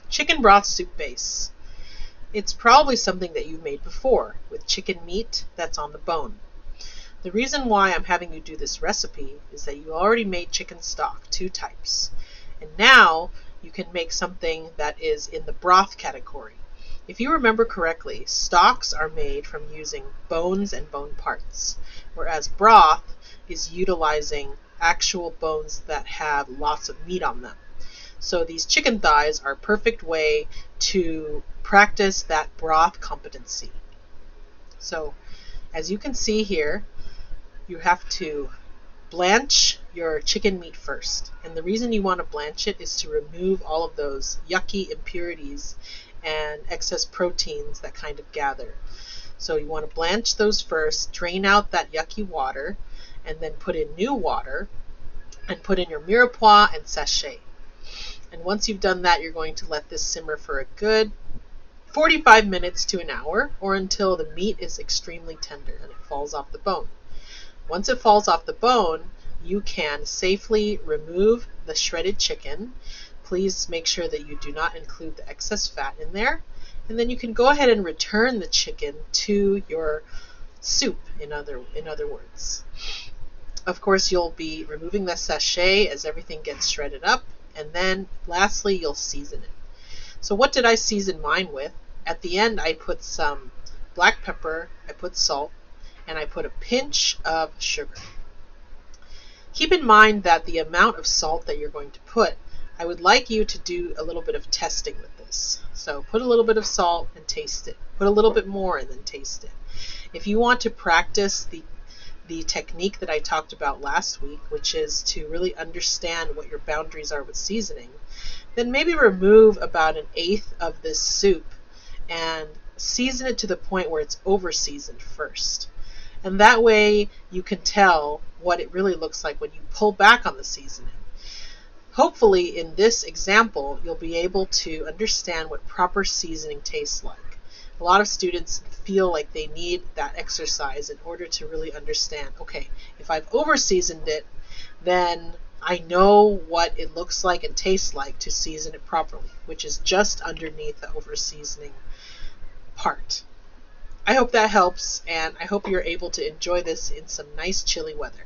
Chicken broth soup base. It's probably something that you've made before with chicken meat that's on the bone. The reason why I'm having you do this recipe is that you already made chicken stock, 2 types. And now you can make something that is in the broth category. If you remember correctly, stocks are made from using bones and bone parts, whereas broth is utilizing actual bones that have lots of meat on them. So these chicken thighs are a perfect way to practice that broth competency. So as you can see here, you have to blanch your chicken meat first. And the reason you want to blanch it is to remove all of those yucky impurities and excess proteins that kind of gather. So you want to blanch those first, drain out that yucky water, and then put in new water, and put in your mirepoix and sachet. And once you've done that, you're going to let this simmer for a good 45 minutes to an hour, or until the meat is extremely tender and it falls off the bone. Once it falls off the bone, you can safely remove the shredded chicken. Please make sure that you do not include the excess fat in there. And then you can go ahead and return the chicken to your soup, in other words. Of course, you'll be removing the sachet as everything gets shredded up. And then lastly, you'll season it. So what did I season mine with? At the end, I put some black pepper, I put salt, and I put a pinch of sugar. Keep in mind that the amount of salt that you're going to put, I would like you to do a little bit of testing with this. So put a little bit of salt and taste it. Put a little bit more and then taste it. If you want to practice the technique that I talked about last week, which is to really understand what your boundaries are with seasoning, then maybe remove about 1/8 of this soup and season it to the point where it's over-seasoned first. And that way you can tell what it really looks like when you pull back on the seasoning. Hopefully in this example, you'll be able to understand what proper seasoning tastes like. A lot of students feel like they need that exercise in order to really understand, okay, if I've over-seasoned it, then I know what it looks like and tastes like to season it properly, which is just underneath the over-seasoning part. I hope that helps, and I hope you're able to enjoy this in some nice chilly weather.